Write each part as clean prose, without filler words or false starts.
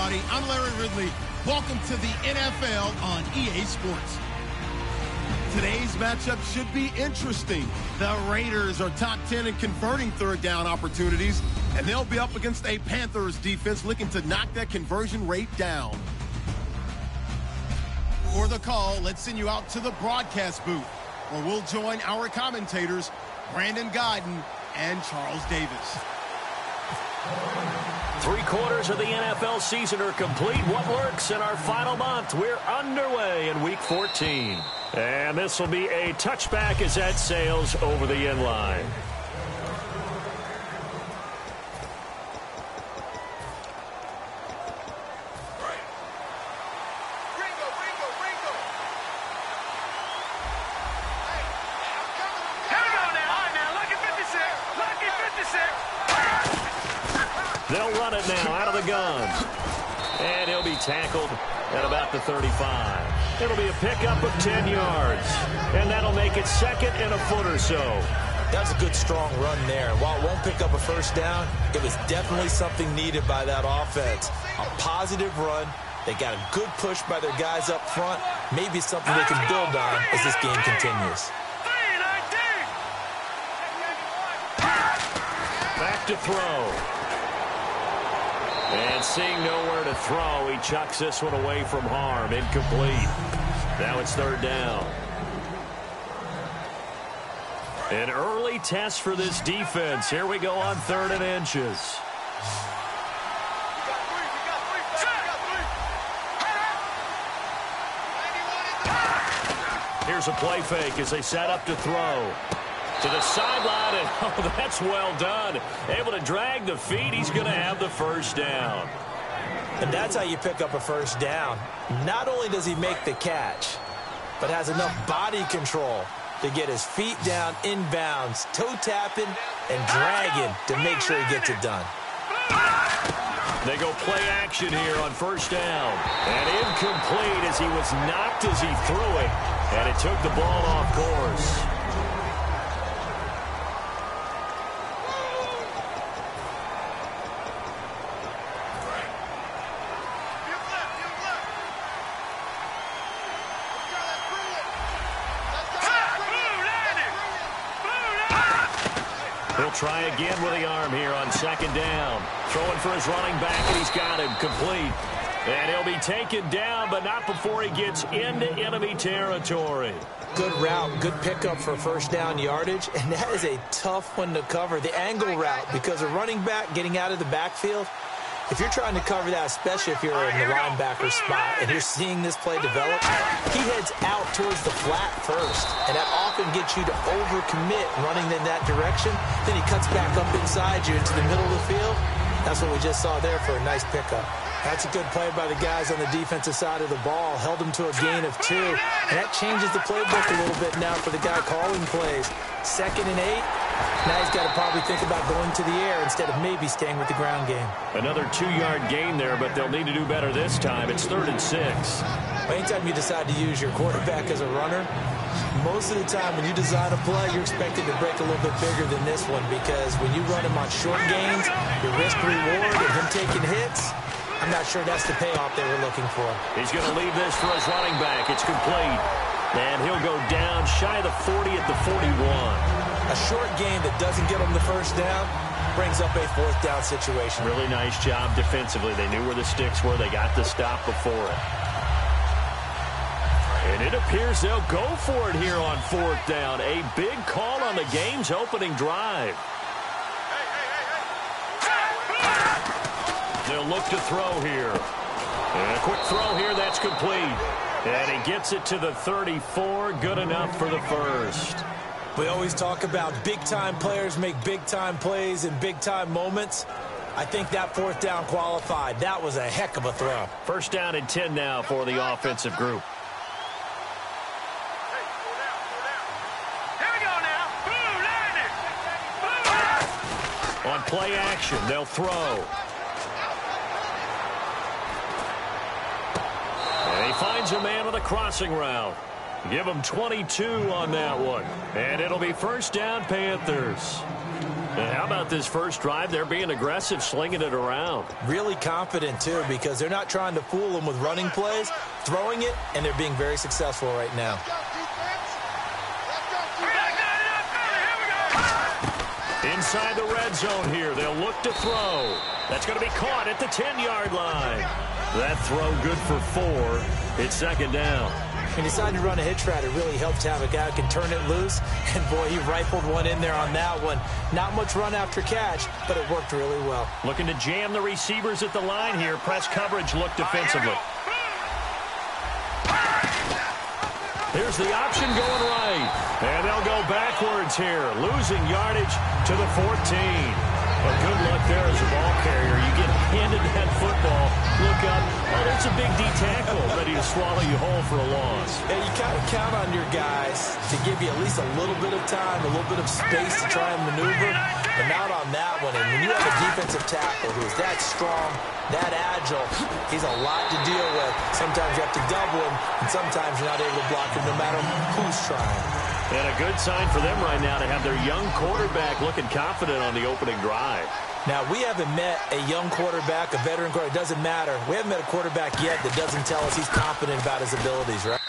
everybody. I'm Larry Ridley. Welcome to the NFL on EA Sports. Today's matchup should be interesting. The Raiders are top 10 in converting third down opportunities, and they'll be up against a Panthers defense looking to knock that conversion rate down. For the call, let's send you out to the broadcast booth, where we'll join our commentators, Brandon Godden and Charles Davis. 3/4 of the NFL season are complete. What lurks in our final month? We're underway in Week 14. And this will be a touchback as that sails over the end line. They'll run it now out of the gun. And he'll be tackled at about the 35. It'll be a pickup of 10 yards. And that'll make it second and a foot or so. That's a good, strong run there. While it won't pick up a first down, it was definitely something needed by that offense. A positive run. They got a good push by their guys up front. Maybe something they can build on as this game continues. Back to throw. And seeing nowhere to throw, he chucks this one away from harm. Incomplete. Now it's third down. An early test for this defense. Here we go on 3rd and inches. Here's a play fake as they set up to throw. To the sideline, and oh, that's well done. Able to drag the feet. He's going to have the first down. And that's how you pick up a first down. Not only does he make the catch, but has enough body control to get his feet down inbounds, toe tapping and dragging to make sure he gets it done. They go play action here on first down. And incomplete as he was knocked as he threw it. And it took the ball off course. He'll try again with the arm here on 2nd down. Throwing for his running back, and he's got him complete. And he'll be taken down, but not before he gets into enemy territory. Good route, good pickup for first down yardage, and that is a tough one to cover. The angle route, because a running back getting out of the backfield, if you're trying to cover that, especially if you're in the linebacker spot and you're seeing this play develop, he heads out towards the flat first, and that often gets you to overcommit running in that direction. Then he cuts back up inside you into the middle of the field. That's what we just saw there for a nice pickup. That's a good play by the guys on the defensive side of the ball. Held them to a gain of 2, and that changes the playbook a little bit now for the guy calling plays. 2nd and 8. Now he's got to probably think about going to the air instead of maybe staying with the ground game. Another 2-yard gain there, but they'll need to do better this time. It's 3rd and 6. Anytime you decide to use your quarterback as a runner, most of the time when you design a play, you're expected to break a little bit bigger than this one, because when you run him on short gains, your risk-reward and him taking hits, I'm not sure that's the payoff they were looking for. He's going to leave this for his running back. It's complete. And he'll go down shy of the 40 at the 41. A short game that doesn't get him the first down brings up a 4th down situation. Really nice job defensively. They knew where the sticks were. They got the stop before it. And it appears they'll go for it here on 4th down. A big call on the game's opening drive. They'll look to throw here. And a quick throw here, that's complete. And he gets it to the 34, good enough for the first. We always talk about big-time players make big-time plays in big-time moments. I think that 4th down qualified. That was a heck of a throw. First down and 10 now for the offensive group. On play action, they'll throw. And he finds a man on the crossing route. Give him 22 on that one. And it'll be first down, Panthers. And how about this first drive? They're being aggressive, slinging it around. Really confident, too, because they're not trying to fool them with running plays, throwing it, and they're being very successful right now. Inside the red zone here, they'll look to throw. That's going to be caught at the 10-yard line. That throw good for 4. It's second down. He decided to run a hitch route. It really helped to have a guy who can turn it loose. And, boy, he rifled one in there on that one. Not much run after catch, but it worked really well. Looking to jam the receivers at the line here. Press coverage look defensively. Here's the option going right. And they'll go backwards here, losing yardage to the 14. But good luck there as a ball carrier. You get handed that football, look up, oh, there's a big D tackle ready to swallow you whole for a loss. Yeah, you kind of count on your guys to give you at least a little bit of time, a little bit of space to try and maneuver, but not on that one. And when you have a defensive tackle who's that strong, that agile, he's a lot to deal with. Sometimes you have to double him, and sometimes you're not able to block him no matter who's trying. And a good sign for them right now to have their young quarterback looking confident on the opening drive. Now, we haven't met a young quarterback, a veteran quarterback. It doesn't matter. We haven't met a quarterback yet that doesn't tell us he's confident about his abilities, right?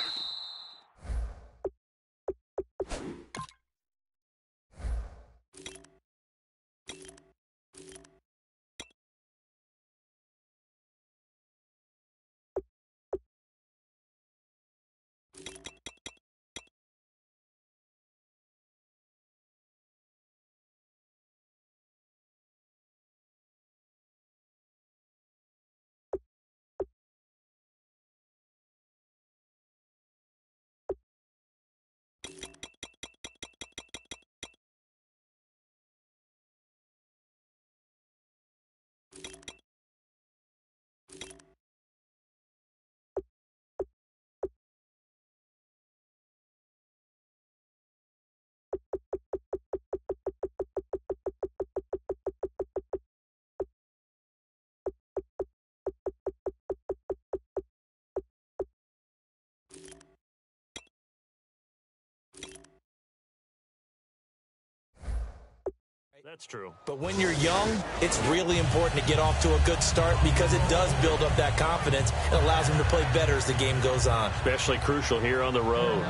That's true. But when you're young, it's really important to get off to a good start because it does build up that confidence. It allows them to play better as the game goes on. Especially crucial here on the road.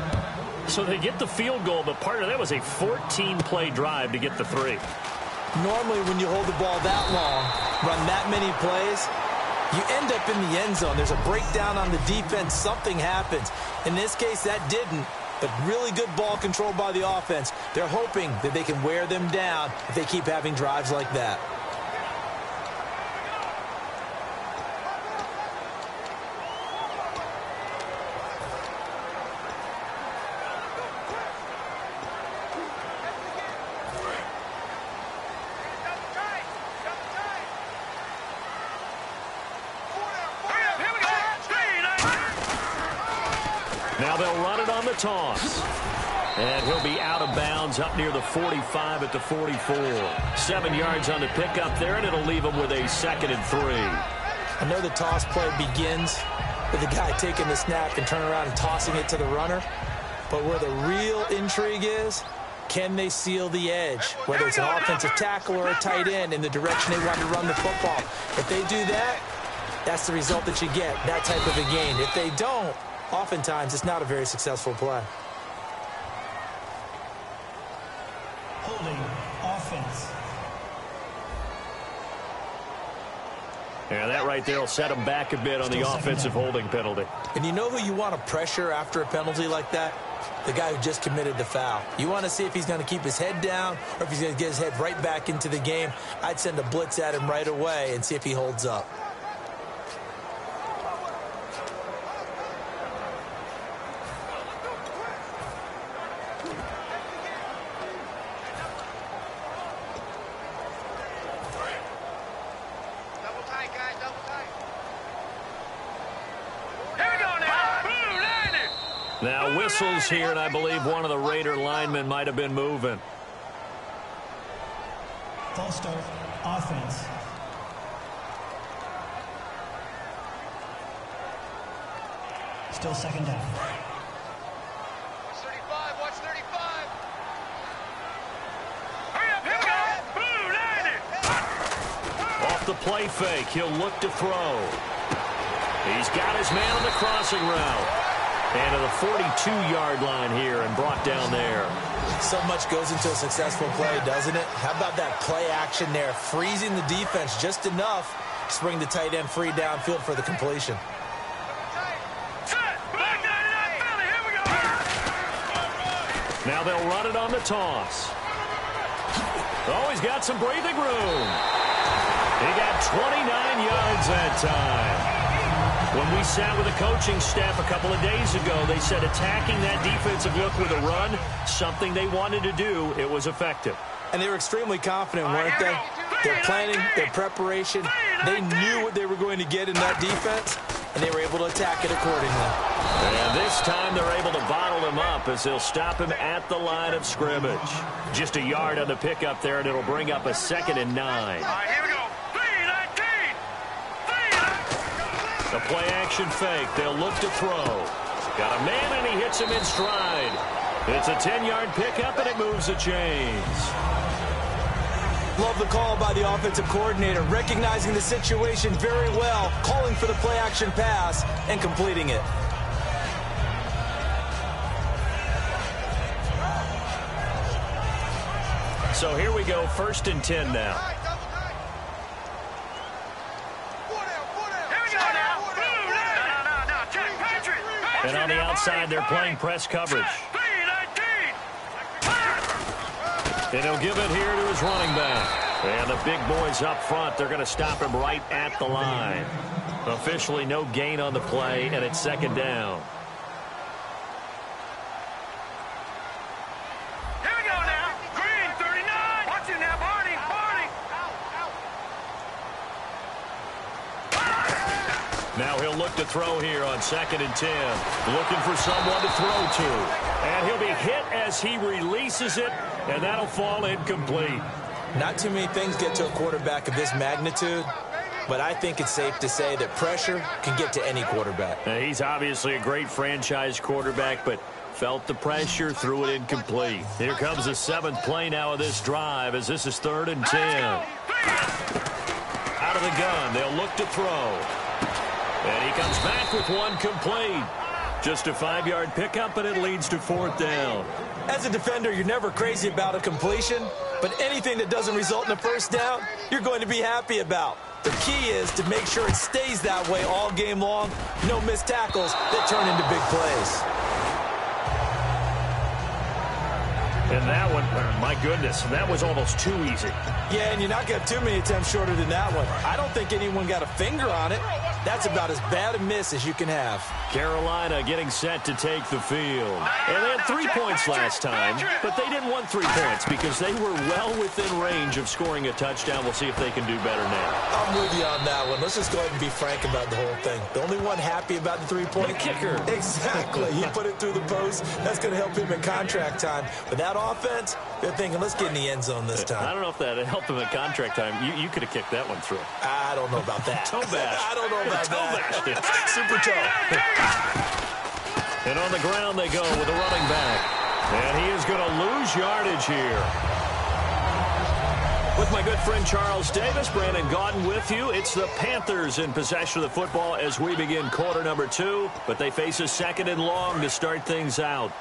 So they get the field goal, but part of that was a 14-play drive to get the 3. Normally, when you hold the ball that long, run that many plays, you end up in the end zone. There's a breakdown on the defense. Something happens. In this case, that didn't. But really good ball control by the offense. They're hoping that they can wear them down if they keep having drives like that. Now they'll run it on the toss. And he'll be out of bounds up near the 45 at the 44. 7 yards on the pickup there, and it'll leave him with a 2nd and 3. I know the toss play begins with the guy taking the snap and turning around and tossing it to the runner. But where the real intrigue is, can they seal the edge? Whether it's an offensive tackle or a tight end in the direction they want to run the football. If they do that, that's the result that you get, that type of a gain. If they don't, oftentimes it's not a very successful play. Holding offense. And that right there will set him back a bit on the offensive holding penalty. And you know who you want to pressure after a penalty like that? The guy who just committed the foul. You want to see if he's going to keep his head down or if he's going to get his head right back into the game. I'd send a blitz at him right away and see if he holds up. Now whistles here, and I believe one of the Raider linemen might have been moving. False start, offense. Still 2nd down. Watch 35, watch 35. Hurry up, here we go. off the play fake. He'll look to throw. He's got his man on the crossing route. And to the 42-yard line here and brought down there. So much goes into a successful play, doesn't it? How about that play action there, freezing the defense just enough to bring the tight end free downfield for the completion. Now they'll run it on the toss. Oh, he's got some breathing room. He got 29 yards that time. When we sat with the coaching staff a couple of days ago, they said attacking that defensive look with a run, something they wanted to do, it was effective. And they were extremely confident, weren't they? Their planning, their preparation, they knew what they were going to get in that defense, and they were able to attack it accordingly. And this time they're able to bottle him up as they'll stop him at the line of scrimmage. Just a yard on the pickup there, and it'll bring up a 2nd and 9. All right, here we go. 3-19. The play action fake. They'll look to throw. Got a man, and he hits him in stride. It's a 10-yard pickup, and it moves the chains. Love the call by the offensive coordinator, recognizing the situation very well, calling for the play action pass and completing it. So here we go, 1st and 10 now. And on the outside, they're playing press coverage. And he'll give it here to his running back. And the big boys up front, they're going to stop him right at the line. Officially no gain on the play, and it's 2nd down. Here we go now. Green, 39. Watch it now, Barney. Now he'll look to throw here on 2nd and 10. Looking for someone to throw to. And he'll be hit as he releases it, and that'll fall incomplete. Not too many things get to a quarterback of this magnitude, but I think it's safe to say that pressure can get to any quarterback. Now, he's obviously a great franchise quarterback, but felt the pressure, threw it incomplete. Here comes the 7th play now of this drive as this is 3rd and 10. Out of the gun, they'll look to throw. And he comes back with one complete. Just a 5-yard pickup, and it leads to 4th down. As a defender, you're never crazy about a completion, but anything that doesn't result in a 1st down, you're going to be happy about. The key is to make sure it stays that way all game long. No missed tackles that turn into big plays. And that one, my goodness, that was almost too easy. Yeah, and you're not going to have too many attempts shorter than that one. I don't think anyone got a finger on it. That's about as bad a miss as you can have. Carolina getting set to take the field. And they had 3 points last time, but they didn't want 3 points because they were well within range of scoring a touchdown. We'll see if they can do better now. I'm with you on that one. Let's just go ahead and be frank about the whole thing. The only one happy about the 3-point The kicker. Exactly. He put it through the post. That's going to help him in contract time. But that offense, they're thinking, let's get in the end zone this time. I don't know if that helped him at contract time. You could have kicked that one through. I don't know about that. Toe bash. I don't know about Toe that. bash. Super toe. And on the ground they go with a running back. And he is going to lose yardage here. With my good friend Charles Davis, Brandon Gaudin with you. It's the Panthers in possession of the football as we begin quarter number 2. But they face a 2nd and long to start things out.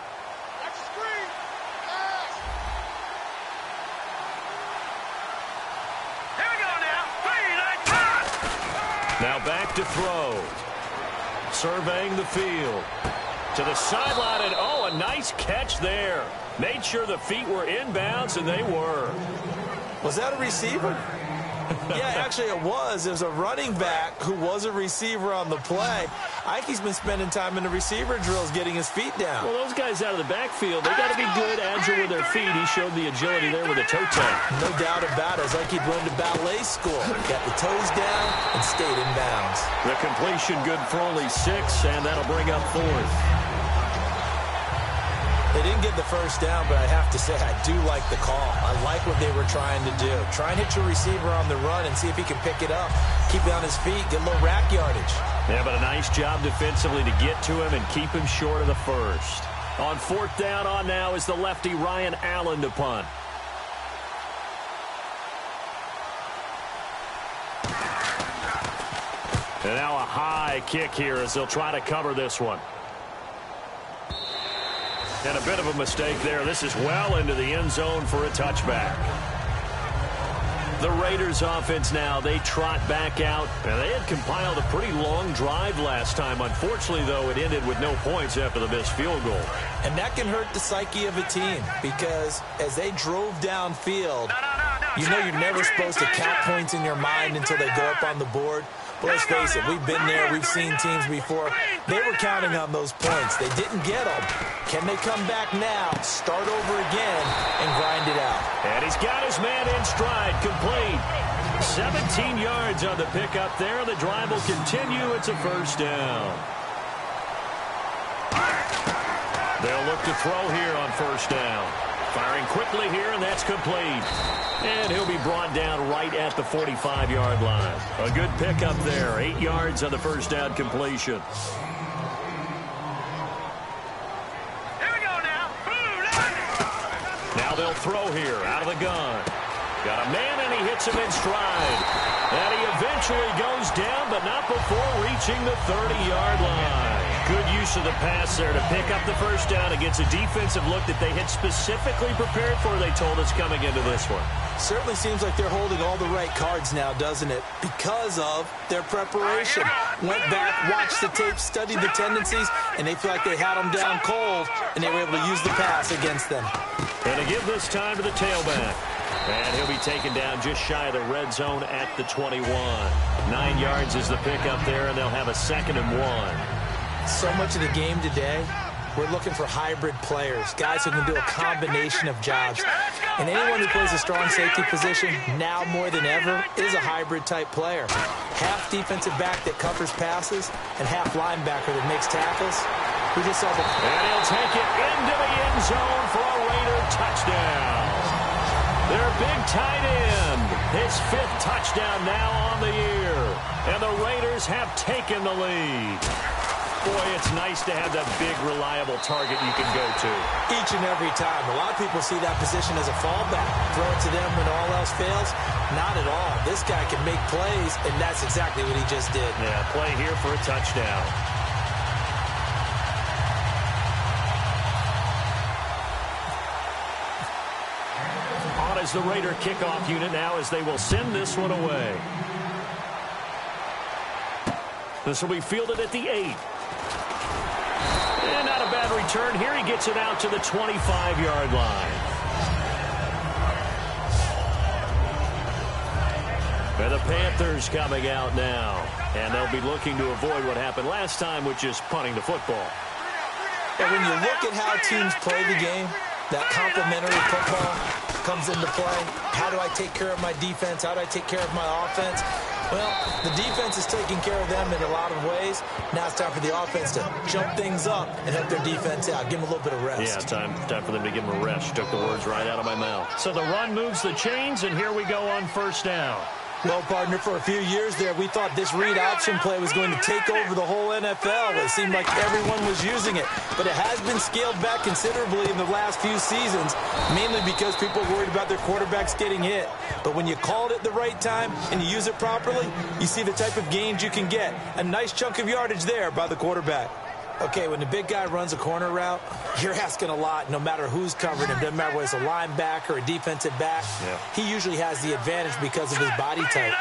Now back to throw. Surveying the field. To the sideline, and oh, a nice catch there. Made sure the feet were inbounds, and they were. Was that a receiver? Yeah, actually it was. There's a running back who was a receiver on the play. I think he's been spending time in the receiver drills getting his feet down. Well, those guys out of the backfield, they got to be good, agile with their feet. He showed the agility there with a toe tap. No doubt about it. It's like he'd run to ballet school. Got the toes down and stayed in bounds. The completion good for only 6, and that'll bring up 4th. They didn't get the 1st down, but I have to say I do like the call. I like what they were trying to do. Try and hit your receiver on the run and see if he can pick it up. Keep it on his feet, get a little rack yardage. Yeah, but a nice job defensively to get to him and keep him short of the 1st. On 4th down on now is the lefty Ryan Allen to punt. And now a high kick here as they'll try to cover this one. And a bit of a mistake there. This is well into the end zone for a touchback. The Raiders offense now, they trot back out. And they had compiled a pretty long drive last time. Unfortunately, though, it ended with no points after the missed field goal. And that can hurt the psyche of a team because as they drove downfield, you know you're never supposed to count points in your mind until they go up on the board. But let's face it, we've been there. We've seen teams before. They were counting on those points. They didn't get them. Can they come back now, start over again, and grind it out? And he's got his man in stride, complete. 17 yards on the pickup there. The drive will continue. It's a first down. They'll look to throw here on first down. Firing quickly here, and that's complete. And he'll be brought down right at the 45-yard line. A good pickup there. 8 yards on the first down completion. Here we go now. Now they'll throw here out of the gun. Got a man, and he hits him in stride. And he eventually goes down, but not before reaching the 30-yard line. Good use of the pass there to pick up the first down against a defensive look that they had specifically prepared for, they told us, coming into this one. Certainly seems like they're holding all the right cards now, doesn't it? Because of their preparation. Went back, watched the tape, studied the tendencies, and they feel like they had them down cold, and they were able to use the pass against them. And to give this time to the tailback. And he'll be taken down just shy of the red zone at the 21. 9 yards is the pickup there, and they'll have a 2nd and 1. So much of the game today, we're looking for hybrid players, guys who can do a combination of jobs. And anyone who plays a strong safety position, now more than ever, is a hybrid-type player. Half defensive back that covers passes, and half linebacker that makes tackles. We just saw the... And he'll take it into the end zone for a Raider touchdown. Their big tight end, his 5th touchdown now on the year. And the Raiders have taken the lead. Boy, it's nice to have that big, reliable target you can go to. Each and every time. A lot of people see that position as a fallback. Throw it to them when all else fails. Not at all. This guy can make plays, and that's exactly what he just did. Yeah, play here for a touchdown. On is the Raider kickoff unit now as they will send this one away. This will be fielded at the 8. And not a bad return. Here he gets it out to the 25-yard line. And the Panthers coming out now. And they'll be looking to avoid what happened last time, which is punting the football. And when you look at how teams play the game, that complementary football comes into play. How do I take care of my defense? How do I take care of my offense? Well, the defense is taking care of them in a lot of ways. Now it's time for the offense to jump things up and help their defense out. Give them a little bit of rest. Yeah, time for them to give them a rest. You took the words right out of my mouth. So the run moves the chains, and here we go on first down. Well, partner, for a few years there, we thought this read option play was going to take over the whole NFL. It seemed like everyone was using it. But it has been scaled back considerably in the last few seasons, mainly because people are worried about their quarterbacks getting hit. But when you call it at the right time and you use it properly, you see the type of gains you can get. A nice chunk of yardage there by the quarterback. Okay, when the big guy runs a corner route, you're asking a lot no matter who's covering him. Doesn't matter whether it's a linebacker or a defensive back. Yeah. He usually has the advantage because of his body type.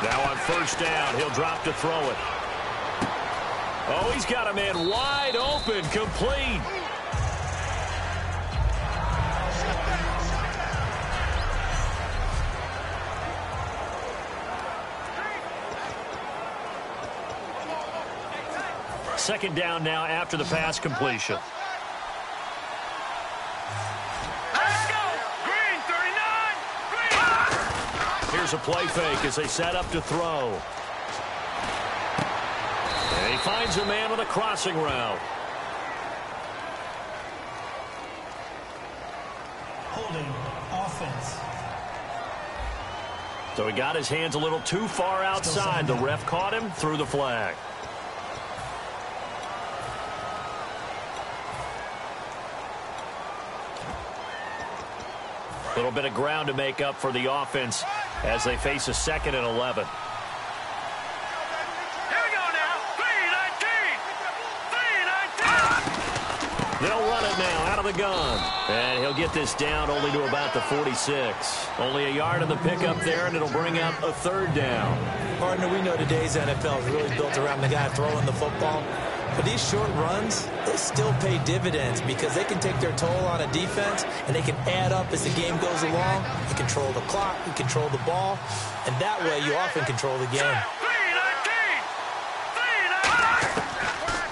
Now on first down, he'll drop to throw it. Oh, he's got a man wide open, complete. Second down now after the pass completion. Let's go! Green, 39! Green! Here's a play fake as they set up to throw. And he finds a man with a crossing route. Holding offense. So he got his hands a little too far outside. The ref caught him, threw the flag. A little bit of ground to make up for the offense as they face a 2nd and 11. They'll run it now out of the gun. And he'll get this down only to about the 46. Only a yard on the pickup there, and it'll bring up a 3rd down. Partner, we know today's NFL is really built around the guy throwing the football. But these short runs, they still pay dividends because they can take their toll on a defense, and they can add up as the game goes along. You control the clock, you control the ball, and that way you often control the game.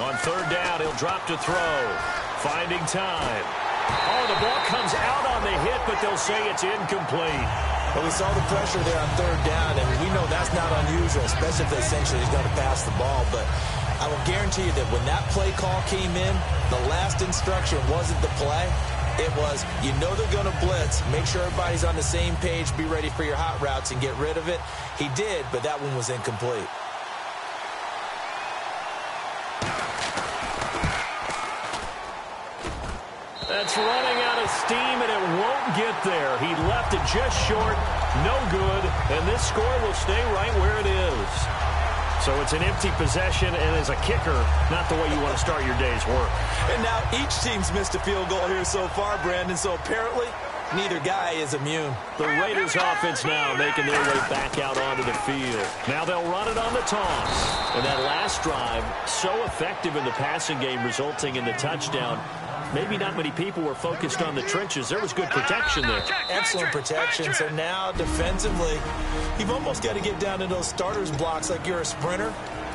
On 3rd down, he'll drop to throw. Finding time. Oh, the ball comes out on the hit, but they'll say it's incomplete. Well, we saw the pressure there on 3rd down, and we know that's not unusual, especially if essentially he's going to pass the ball. But I will guarantee you that when that play call came in, the last instruction wasn't the play. It was, you know they're going to blitz. Make sure everybody's on the same page. Be ready for your hot routes and get rid of it. He did, but that one was incomplete. That's running out of steam, and it won't get there. He left it just short, no good, and this score will stay right where it is. So it's an empty possession, and as a kicker, not the way you want to start your day's work. And now each team's missed a field goal here so far, Brandon, so apparently neither guy is immune. The Raiders offense now making their way back out onto the field. Now they'll run it on the toss. And that last drive, so effective in the passing game, resulting in the touchdown. Maybe not many people were focused on the trenches. There was good protection there. Excellent protection. So now defensively, you've almost got to get down to those starters blocks like you're a sprinter.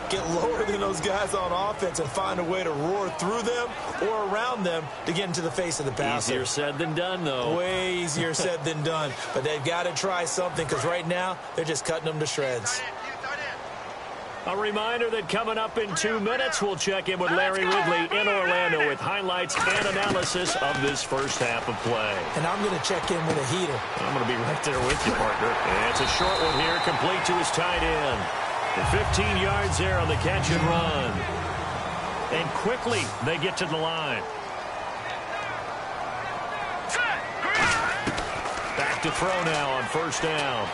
Get lower than those guys on offense and find a way to roar through them or around them to get into the face of the passer. Easier said than done, though. Way easier said than done. But they've got to try something because right now they're just cutting them to shreds. A reminder that coming up in 2 minutes, we'll check in with Larry Ridley in Orlando with highlights and analysis of this first half of play. And I'm going to check in with a heater. I'm going to be right there with you, partner. And it's a short one here, complete to his tight end. And 15 yards there on the catch and run. And quickly, they get to the line. Back to throw now on 1st down.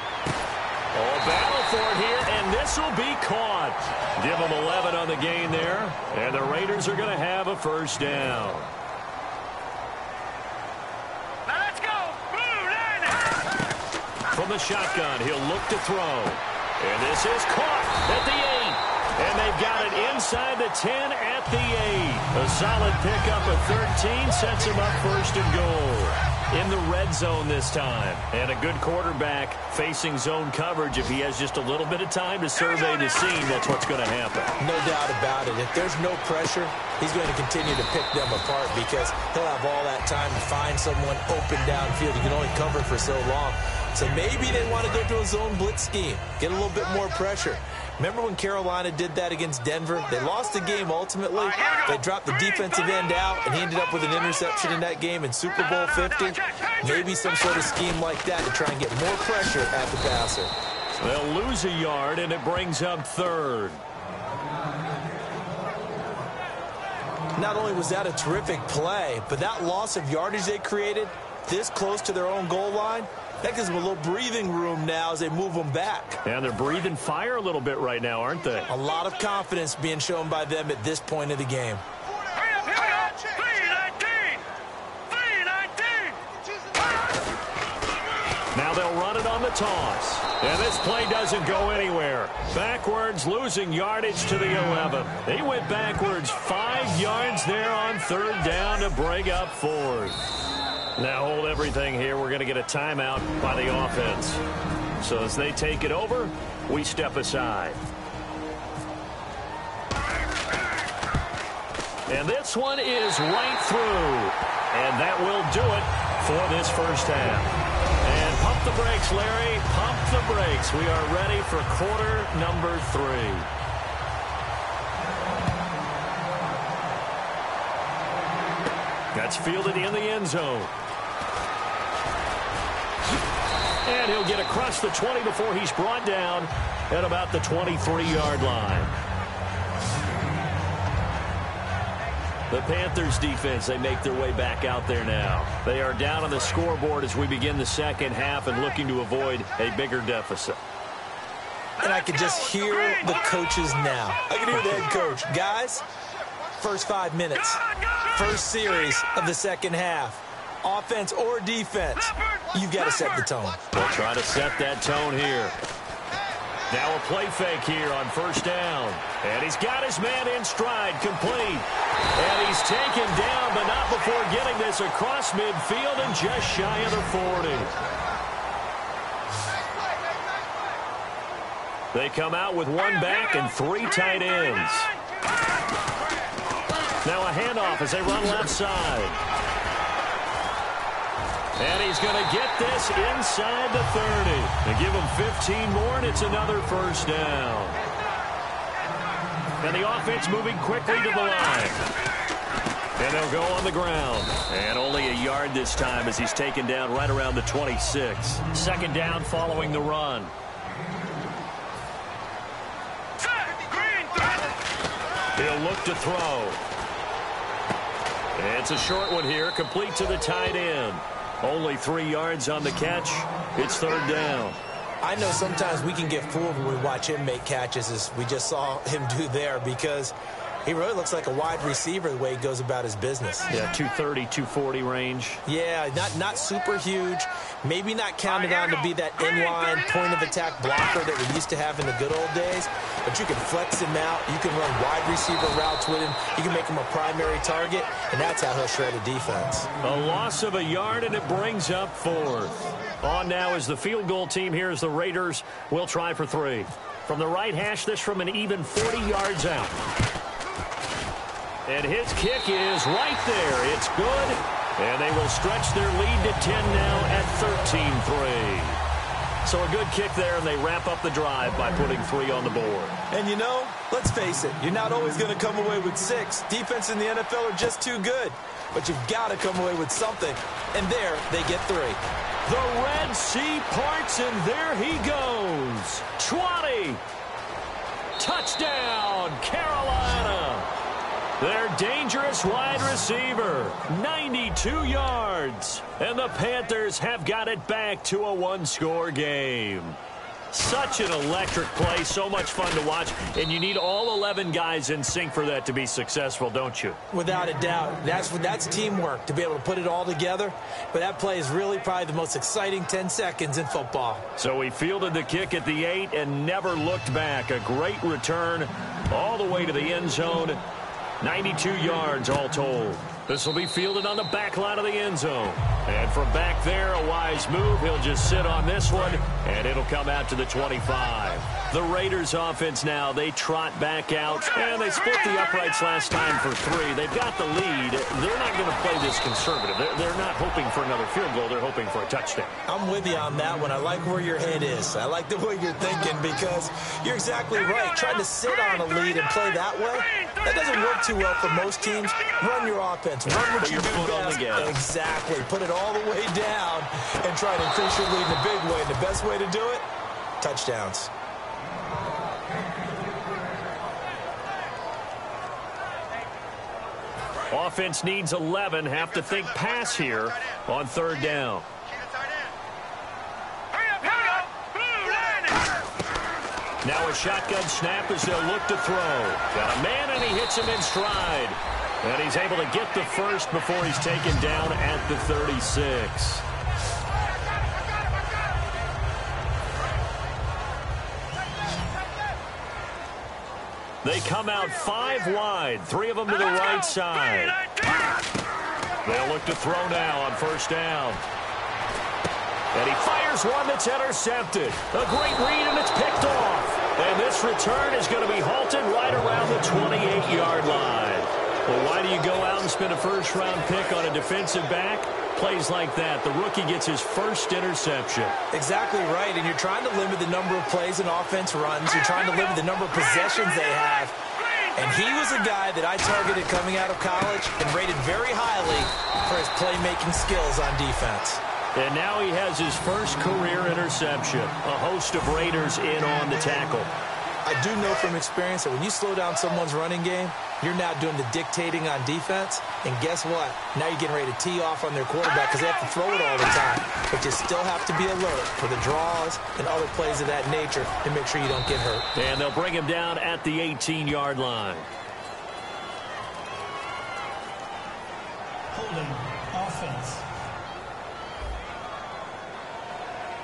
Oh, battle for it here, and this will be caught. Give them 11 on the gain there, and the Raiders are going to have a 1st down. Now let's go. From the shotgun, he'll look to throw. And this is caught at the 8. And they've got it inside the 10 at the 8. A solid pickup of 13 sets him up 1st and goal. In the red zone this time. And a good quarterback facing zone coverage. If he has just a little bit of time to survey the scene, that's what's going to happen. No doubt about it. If there's no pressure, he's going to continue to pick them apart because he'll have all that time to find someone open downfield. You can only cover for so long. So maybe they want to go to a zone blitz scheme, get a little bit more pressure. Remember when Carolina did that against Denver? They lost the game ultimately. They dropped the defensive end out, and he ended up with an interception in that game in Super Bowl 50. Maybe some sort of scheme like that to try and get more pressure at the passer. They'll lose a yard, and it brings up 3rd. Not only was that a terrific play, but that loss of yardage they created this close to their own goal line, that gives them a little breathing room now as they move them back. And they're breathing fire a little bit right now, aren't they? A lot of confidence being shown by them at this point of the game. Hurry up, here we go. 3-19. 3-19. Now they'll run it on the toss. And this play doesn't go anywhere. Backwards, losing yardage to the 11. He went backwards 5 yards there on 3rd down to bring up 4th. Now hold everything here. We're going to get a timeout by the offense. So as they take it over, we step aside. And this one is right through. And that will do it for this first half. And pump the brakes, Larry. Pump the brakes. We are ready for quarter number 3. That's fielded in the end zone. And he'll get across the 20 before he's brought down at about the 23-yard line. The Panthers defense, they make their way back out there now. They are down on the scoreboard as we begin the second half and looking to avoid a bigger deficit. And I can just hear the coaches now. I can hear the head coach. Guys, first 5 minutes, first series of the second half. Offense or defense, you've got to set the tone. They'll try to set that tone here. Now a play fake here on first down. And he's got his man in stride, complete. And he's taken down, but not before getting this across midfield and just shy of the 40. They come out with one back and 3 tight ends. Now a handoff as they run left side. And he's going to get this inside the 30. They give him 15 more, and it's another first down. And the offense moving quickly to the line. And they'll go on the ground. And only a yard this time as he's taken down right around the 26. Second down following the run. He'll look to throw. It's a short one here, complete to the tight end. Only 3 yards on the catch. It's third down. I know sometimes we can get fooled when we watch him make catches, as we just saw him do there, because he really looks like a wide receiver the way he goes about his business. Yeah, 230, 240 range. Yeah, not super huge. Maybe not counted on to be that inline point-of-attack blocker that we used to have in the good old days. But you can flex him out. You can run wide receiver routes with him. You can make him a primary target, and that's how he'll shred a defense. A loss of a yard, and it brings up fourth. On now is the field goal team here as the Raiders will try for 3. From the right hash, this from an even 40 yards out. And his kick is right there. It's good. And they will stretch their lead to 10 now at 13-3. So a good kick there, and they wrap up the drive by putting 3 on the board. And you know, let's face it, you're not always going to come away with 6. Defense in the NFL are just too good. But you've got to come away with something. And there, they get 3. The Red Sea parts, and there he goes. 20. Touchdown, Carolina. Their dangerous wide receiver, 92 yards. And the Panthers have got it back to a 1-score game. Such an electric play, so much fun to watch, and you need all 11 guys in sync for that to be successful, don't you? Without a doubt. That's teamwork, to be able to put it all together. But that play is really probably the most exciting 10 seconds in football. So he fielded the kick at the 8 and never looked back. A great return all the way to the end zone. 92 yards all told. This will be fielded on the back line of the end zone. And from back there, a wise move. He'll just sit on this one, and it'll come out to the 25. The Raiders offense now, they trot back out, and they split the uprights last time for 3. They've got the lead. They're not going to play this conservative. They're not hoping for another field goal. They're hoping for a touchdown. I'm with you on that one. I like where your head is. I like the way you're thinking, because you're exactly right. Trying to sit on a lead and play that way, that doesn't work too well for most teams. Run your offense. Run what you do best. Exactly. Put it all the way down and try to increase your lead in a big way. And the best way to do it, touchdowns. Offense needs 11. Have to think pass here on third down. Now a shotgun snap as they'll look to throw. Got a man, and he hits him in stride. And he's able to get the first before he's taken down at the 36. They come out 5 wide, 3 of them to the right side. They'll look to throw now on first down. And he fires one that's intercepted. A great read, and it's picked off. And this return is going to be halted right around the 28-yard line. Well, why do you go out and spend a first-round pick on a defensive back? Plays like that. The rookie gets his first interception. Exactly right, and you're trying to limit the number of plays an offense runs. You're trying to limit the number of possessions they have. And he was a guy that I targeted coming out of college and rated very highly for his playmaking skills on defense. And now he has his first career interception. A host of Raiders in on the tackle. I do know from experience that when you slow down someone's running game, you're now doing the dictating on defense. And guess what? Now you're getting ready to tee off on their quarterback because they have to throw it all the time. But you still have to be alert for the draws and other plays of that nature to make sure you don't get hurt. And they'll bring him down at the 18-yard line. Holding offense.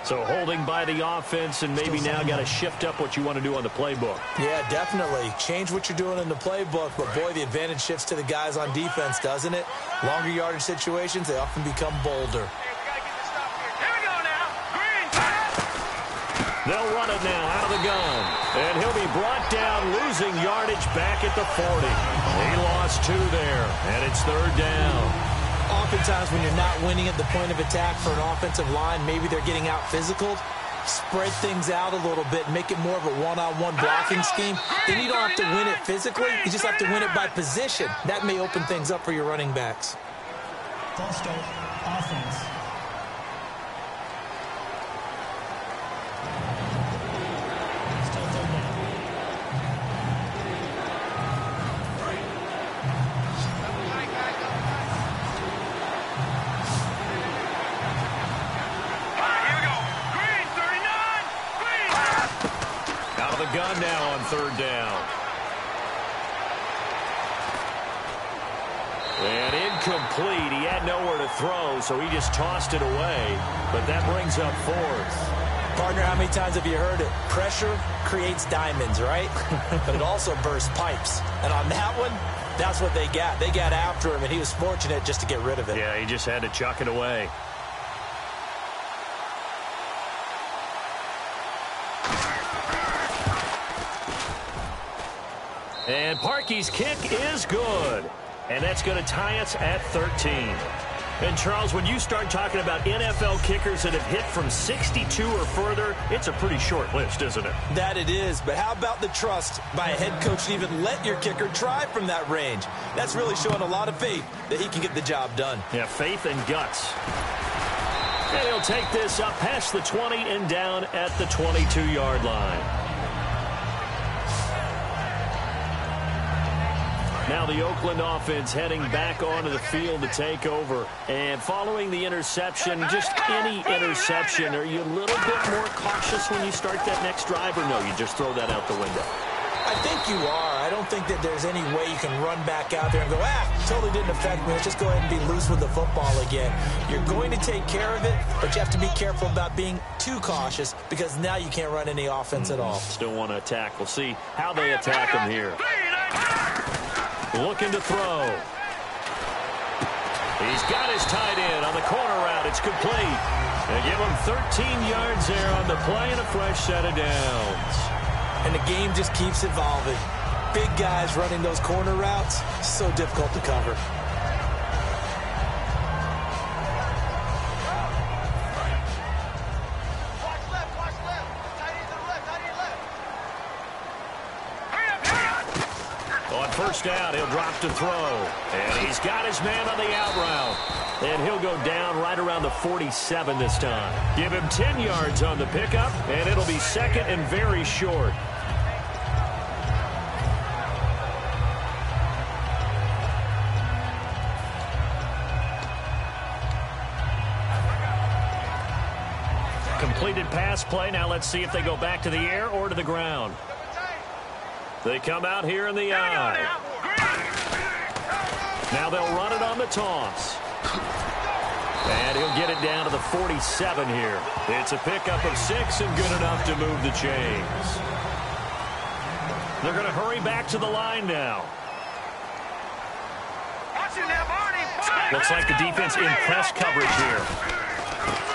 So holding by the offense, and maybe now got to shift up what you want to do on the playbook. Yeah, definitely. Change what you're doing in the playbook, but boy, the advantage shifts to the guys on defense, doesn't it? Longer yardage situations, they often become bolder. They'll run it now out of the gun. And he'll be brought down, losing yardage back at the 40. He lost 2 there, and it's 3rd down. Oftentimes when you're not winning at the point of attack for an offensive line, maybe they're getting out physical, spread things out a little bit, make it more of a one-on-one blocking scheme. Then you don't have to win it physically. You just have to win it by position. That may open things up for your running backs. False start offense. Still 3rd down. Gun now on 3rd down. And incomplete. He had nowhere to throw, so he just tossed it away. But that brings up 4th. Partner, how many times have you heard it? Pressure creates diamonds, right? But it also bursts pipes. And on that one, that's what they got. They got after him, and he was fortunate just to get rid of it. Yeah, he just had to chuck it away. And Parkey's kick is good. And that's going to tie us at 13. And, Charles, when you start talking about NFL kickers that have hit from 62 or further, it's a pretty short list, isn't it? That it is. But how about the trust by a head coach to even let your kicker try from that range? That's really showing a lot of faith that he can get the job done. Yeah, faith and guts. And he'll take this up past the 20 and down at the 22-yard line. Now the Oakland offense heading back onto the field to take over. And following the interception, just any interception, are you a little bit more cautious when you start that next drive, or no, you just throw that out the window? I think you are. I don't think that there's any way you can run back out there and go, totally didn't affect me. Let's just go ahead and be loose with the football again. You're going to take care of it, but you have to be careful about being too cautious because now you can't run any offense at all. Still want to attack. We'll see how they attack him here. Looking to throw. He's got his tight end on the corner route. It's complete. They give him 13 yards there on the play and a fresh set of downs. And the game just keeps evolving. Big guys running those corner routes, so difficult to cover. First down, he'll drop to throw. And he's got his man on the out route. And he'll go down right around the 47 this time. Give him 10 yards on the pickup, and it'll be 2nd and very short. Completed pass play. Now let's see if they go back to the air or to the ground. They come out here in the eye. Now they'll run it on the toss. And he'll get it down to the 47 here. It's a pickup of 6 and good enough to move the chains. They're going to hurry back to the line now. Looks like the defense in press coverage here.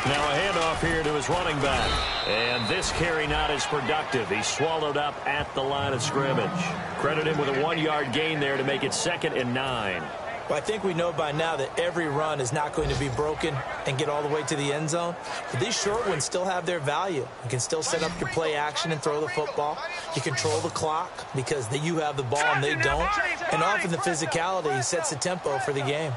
Now a handoff here to his running back. And this carry not as productive. He's swallowed up at the line of scrimmage. Credit him with a 1-yard gain there to make it 2nd and 9. Well, I think we know by now that every run is not going to be broken and get all the way to the end zone. But these short ones still have their value. You can still set up your play action and throw the football. You control the clock because you have the ball and they don't. And often the physicality sets the tempo for the game.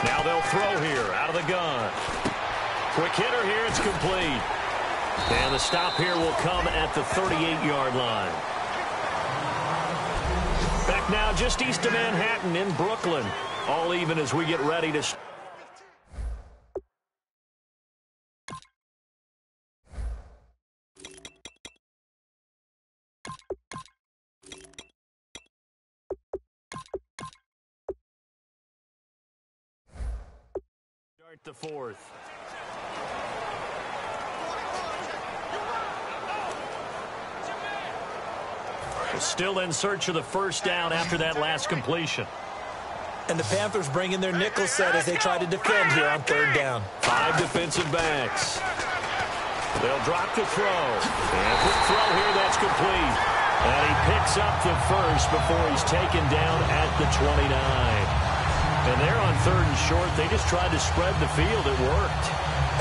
Now they'll throw here out of the gun. Quick hitter here. It's complete. And the stop here will come at the 38-yard line. Back now just east of Manhattan in Brooklyn. All even as we get ready to... Start the fourth. Still in search of the first down after that last completion. And the Panthers bring in their nickel set as they try to defend here on third down. 5 defensive backs. They'll drop to throw. And quick throw here, that's complete. And he picks up the first before he's taken down at the 29. And they're on third and short. They just tried to spread the field. It worked.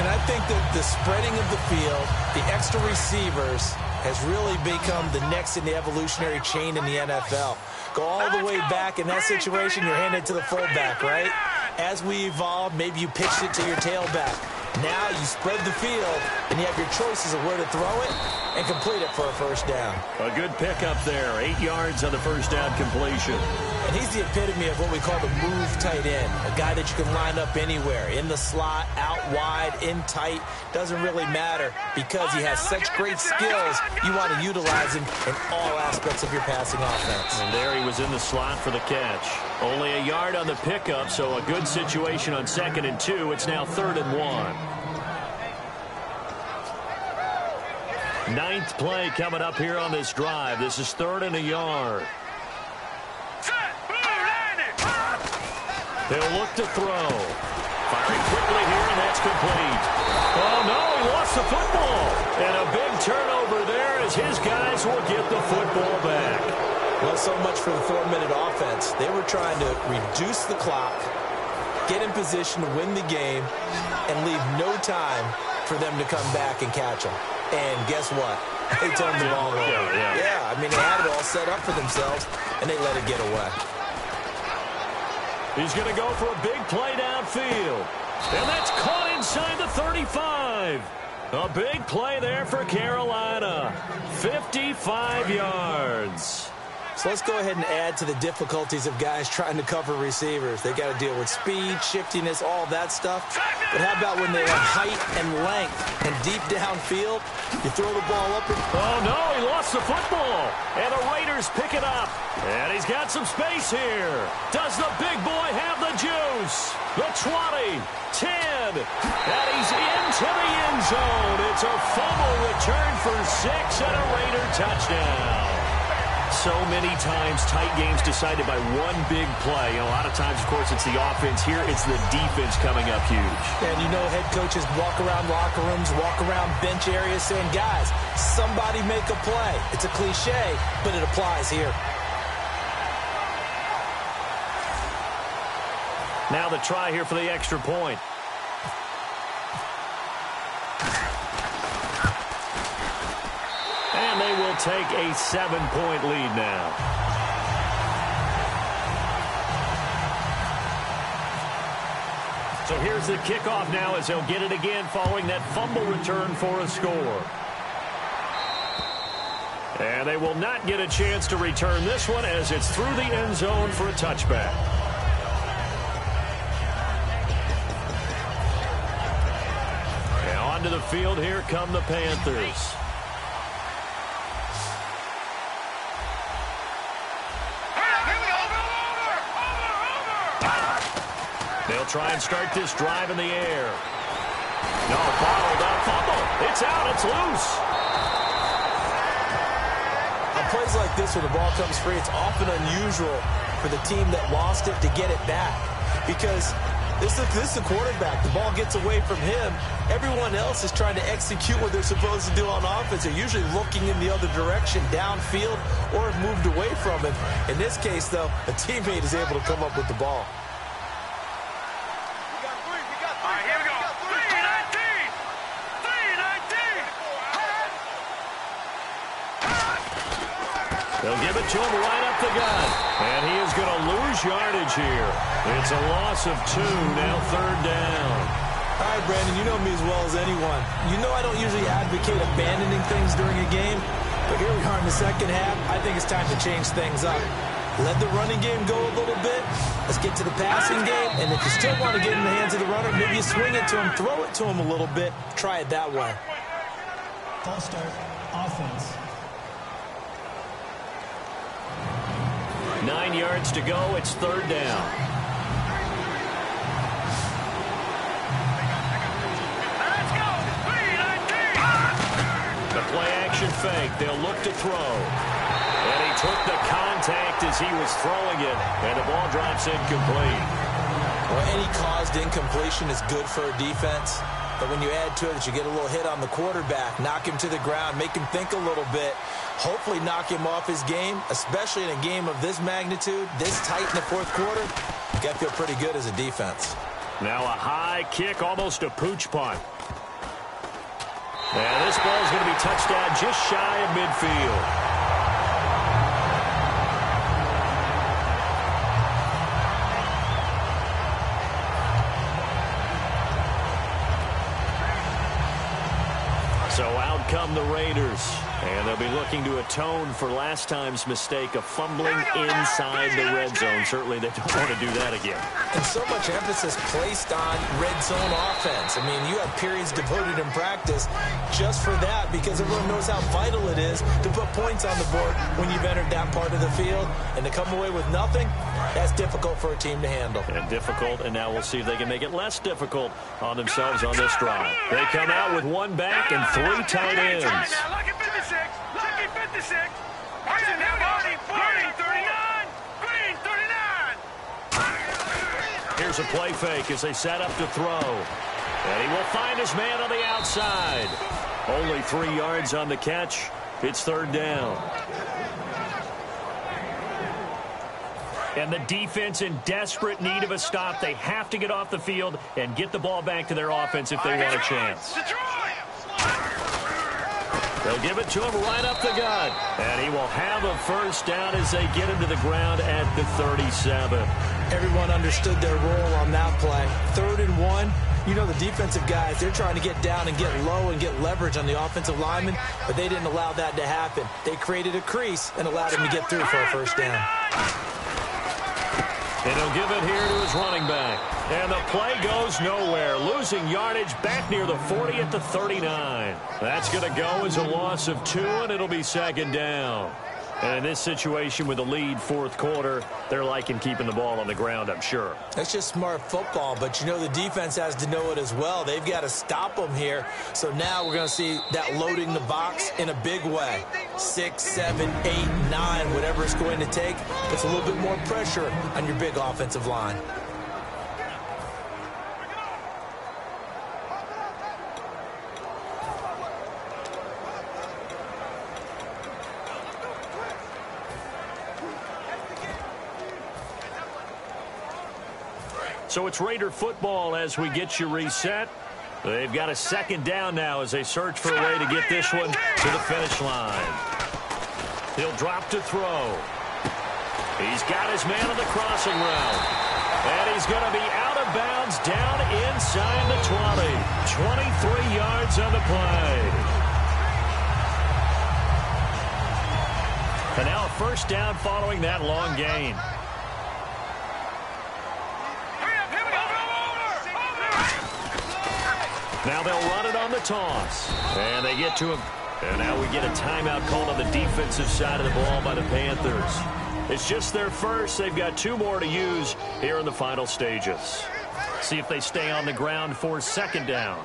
And I think that the spreading of the field, the extra receivers, has really become the next in the evolutionary chain in the NFL. Go all the way back in that situation, you're handed to the fullback, right? As we evolve, maybe you pitched it to your tailback. Now you spread the field, and you have your choices of where to throw it and complete it for a first down. A good pickup there. 8 yards on the first down completion. And he's the epitome of what we call the move tight end, a guy that you can line up anywhere, in the slot, out wide, in tight, doesn't really matter because he has such great skills. You want to utilize him in all aspects of your passing offense. And there he was in the slot for the catch. Only a yard on the pickup, so a good situation on 2nd and 2. It's now 3rd and 1. 9th play coming up here on this drive. This is 3rd and a yard. They'll look to throw. Firing quickly here, and that's complete. Oh, no, he lost the football. And a big turnover there as his guys will get the football back. Well, so much for the 4-minute offense. They were trying to reduce the clock, get in position to win the game, and leave no time for them to come back and catch them. And guess what? They turned the ball over. Yeah, I mean, they had it all set up for themselves, and they let it get away. He's going to go for a big play downfield. And that's caught inside the 35. A big play there for Carolina. 55 yards. So let's go ahead and add to the difficulties of guys trying to cover receivers. They got to deal with speed, shiftiness, all that stuff. But how about when they have height and length and deep downfield? You throw the ball up and... Oh, no, he lost the football. And the Raiders pick it up. And he's got some space here. Does the big boy have the juice? The 20, 10, and he's into the end zone. It's a fumble return for 6 and a Raider touchdown. So many times, tight games decided by one big play. A lot of times, of course, it's the offense. Here, it's the defense coming up huge. And you know head coaches walk around locker rooms, walk around bench areas saying, guys, somebody make a play. It's a cliche, but it applies here. Now the try here for the extra point. And they will take a 7-point lead now. So here's the kickoff now as they'll get it again following that fumble return for a score. And they will not get a chance to return this one as it's through the end zone for a touchback. And onto the field, here come the Panthers. They'll try and start this drive in the air. No, bottled up fumble. It's out. It's loose. On plays like this where the ball comes free, it's often unusual for the team that lost it to get it back. Because this is the quarterback. The ball gets away from him. Everyone else is trying to execute what they're supposed to do on offense. They're usually looking in the other direction, downfield, or have moved away from him. In this case, though, a teammate is able to come up with the ball. They'll give it to him right up the gut. And he is going to lose yardage here. It's a loss of 2, now 3rd down. All right, Brandon, you know me as well as anyone. You know I don't usually advocate abandoning things during a game, but here we are in the second half. I think it's time to change things up. Let the running game go a little bit. Let's get to the passing game, and if you still want to get in the hands of the runner, maybe you swing it to him, throw it to him a little bit. Try it that way. False start, offense. 9 yards to go. It's 3rd down. Let's go. The play-action fake. They'll look to throw. And he took the contact as he was throwing it, and the ball drops incomplete. Well, any caused incompletion is good for a defense. But when you add to it that you get a little hit on the quarterback, knock him to the ground, make him think a little bit, hopefully knock him off his game, especially in a game of this magnitude, this tight in the 4th quarter, you got to feel pretty good as a defense. Now a high kick, almost a pooch punt. And this ball is going to be touched down just shy of midfield. So out come the Raiders, and they'll be looking to atone for last time's mistake of fumbling inside the red zone. Certainly they don't want to do that again. And so much emphasis placed on red zone offense. I mean, you have periods devoted in practice just for that because everyone knows how vital it is to put points on the board when you've entered that part of the field. And to come away with nothing, that's difficult for a team to handle. And difficult, and now we'll see if they can make it less difficult on themselves on this drive. They come out with 1 back and 3 tight ends. Lucky 56. Lucky 56. Watch it now, Marty. 39. Green 39. Here's a play fake as they set up to throw. And he will find his man on the outside. Only 3 yards on the catch. It's 3rd down. And the defense in desperate need of a stop. They have to get off the field and get the ball back to their offense if they want a chance. They'll give it to him right up the gut. And he will have a 1st down as they get him to the ground at the 37. Everyone understood their role on that play. 3rd and 1. You know the defensive guys, they're trying to get down and get low and get leverage on the offensive lineman, but they didn't allow that to happen. They created a crease and allowed him to get through for a 1st down. And he'll give it here to his running back. And the play goes nowhere. Losing yardage back near the 40 at the 39. That's going to go as a loss of 2, and it'll be 2nd down. And in this situation with the lead 4th quarter, they're liking keeping the ball on the ground, I'm sure. That's just smart football, but you know the defense has to know it as well. They've got to stop them here. So now we're going to see that loading the box in a big way. 6, 7, 8, 9, whatever it's going to take. Puts a little bit more pressure on your big offensive line. So it's Raider football as we get you reset. They've got a 2nd down now as they search for a way to get this one to the finish line. He'll drop to throw. He's got his man on the crossing route. And he's going to be out of bounds down inside the 20. 23 yards on the play. And now a 1st down following that long gain. Now they'll run it on the toss. And they get to him. And now we get a timeout called on the defensive side of the ball by the Panthers. It's just their 1st. They've got 2 more to use here in the final stages. See if they stay on the ground for 2nd down.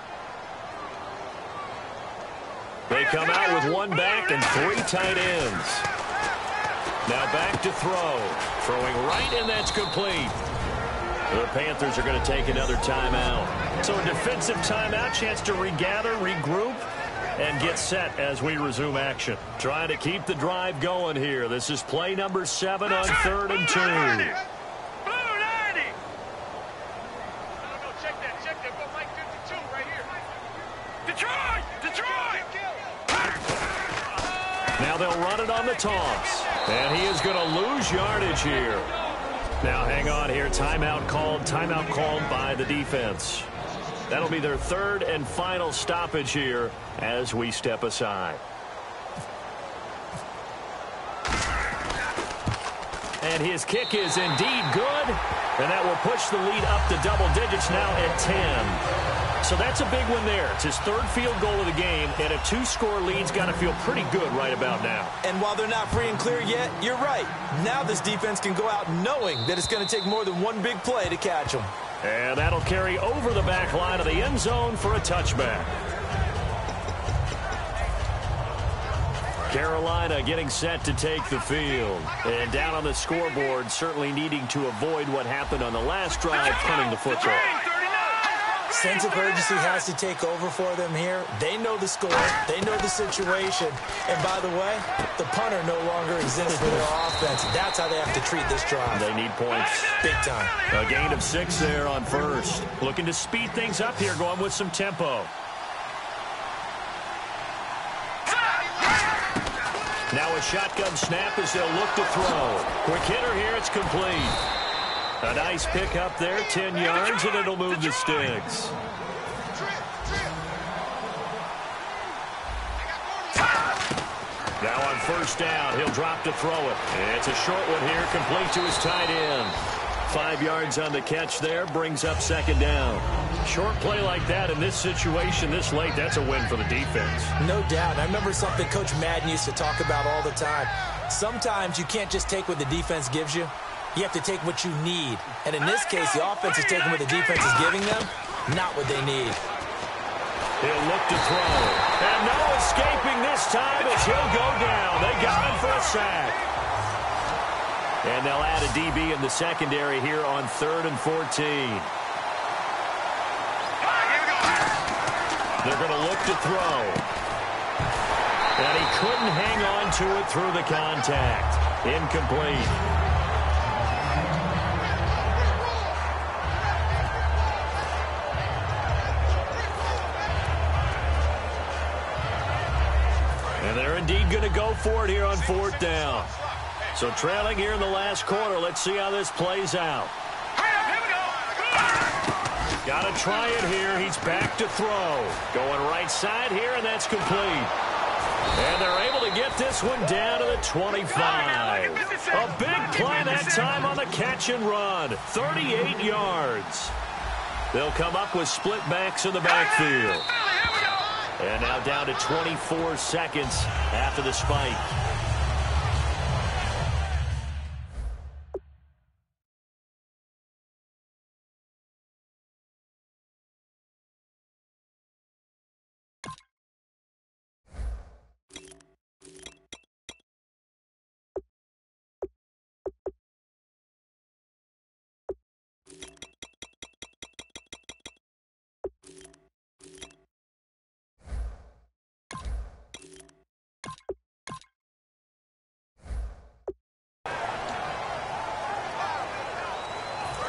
They come out with 1 back and 3 tight ends. Now back to throw. Throwing right, and that's complete. The Panthers are going to take another timeout. So a defensive timeout, chance to regather, regroup, and get set as we resume action. Trying to keep the drive going here. This is play number 7 on 3rd and 2. Now they'll run it on the toss. And he is going to lose yardage here. Now hang on here. Timeout called by the defense. That'll be their third and final stoppage here as we step aside. And his kick is indeed good. And that will push the lead up to double digits now at 10. So that's a big one there. It's his third field goal of the game, and a 2-score lead's got to feel pretty good right about now. And while they're not free and clear yet, you're right. Now this defense can go out knowing that it's going to take more than one big play to catch them. And that'll carry over the back line of the end zone for a touchback. Carolina getting set to take the field. And down on the scoreboard, certainly needing to avoid what happened on the last drive, punting the football. Sense of urgency has to take over for them here. They know the score. They know the situation. And by the way, the punter no longer exists for their offense. That's how they have to treat this drive. They need points. Big time. A gain of 6 there on first. Looking to speed things up here, going with some tempo. Now a shotgun snap as they'll look to throw. Quick hitter here, it's complete. A nice pick up there, 10 yards, and it'll move the sticks. Now on first down, he'll drop to throw it. It's a short one here, complete to his tight end. 5 yards on the catch there, brings up second down. Short play like that in this situation this late, that's a win for the defense. No doubt. I remember something Coach Madden used to talk about all the time. Sometimes you can't just take what the defense gives you. You have to take what you need. And in this case, the offense is taking what the defense is giving them, not what they need. He'll look to throw. And no escaping this time as he'll go down. They got him for a sack. And they'll add a DB in the secondary here on 3rd and 14. They're going to look to throw. And he couldn't hang on to it through the contact. Incomplete. And they're indeed going to go for it here on 4th down. So trailing here in the last quarter. Let's see how this plays out. Got to try it here. He's back to throw. Going right side here, and that's complete. And they're able to get this one down to the 25. A big play that time on the catch and run. 38 yards. They'll come up with split backs in the backfield. And now down to 24 seconds after the spike.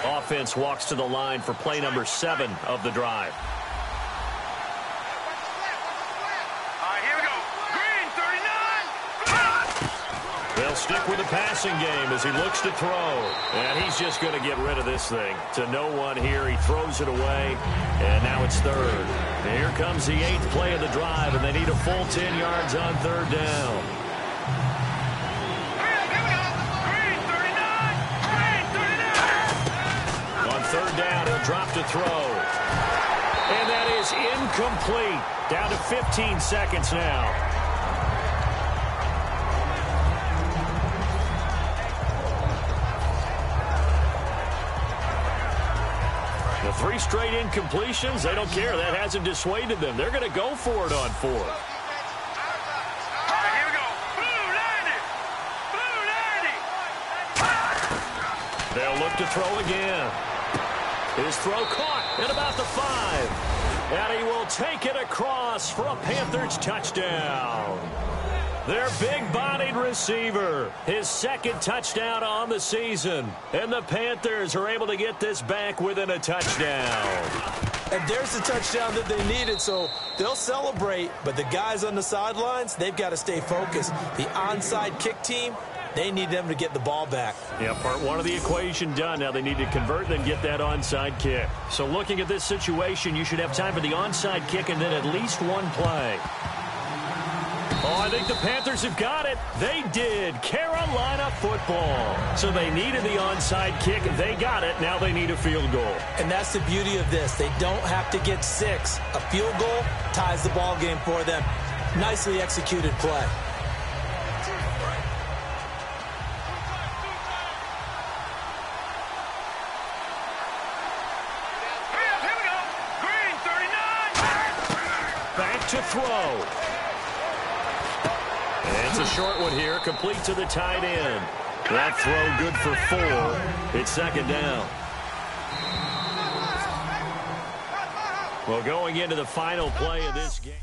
Offense walks to the line for play number 7 of the drive. Here we go. Green, 39. They'll stick with the passing game as he looks to throw. And he's just going to get rid of this thing. To no one here. He throws it away. And now it's 3rd. And here comes the 8th play of the drive, and they need a full 10 yards on 3rd down. Third down, he'll drop to throw. And that is incomplete. Down to 15 seconds now. The 3 straight incompletions, they don't care. That hasn't dissuaded them. They're going to go for it on 4th. Here we go. Blue 90. They'll look to throw again. His throw caught at about the 5. And he will take it across for a Panthers touchdown. Their big-bodied receiver, his 2nd touchdown on the season. And the Panthers are able to get this back within a touchdown. And there's the touchdown that they needed, so they'll celebrate. But the guys on the sidelines, they've got to stay focused. The onside kick team, They need them to get the ball back. Yeah, part one of the equation done. Now they need to convert and then get that onside kick. So looking at this situation, you should have time for the onside kick and then at least one play. Oh, I think the Panthers have got it. They did. Carolina football. So they needed the onside kick. They got it. Now they need a field goal. And that's the beauty of this. They don't have to get 6. A field goal ties the ball game for them. Nicely executed play. Here we go. Green, 39. Back to throw. And it's a short one here, complete to the tight end. That throw good for 4. It's second down. Well, going into the final play of this game.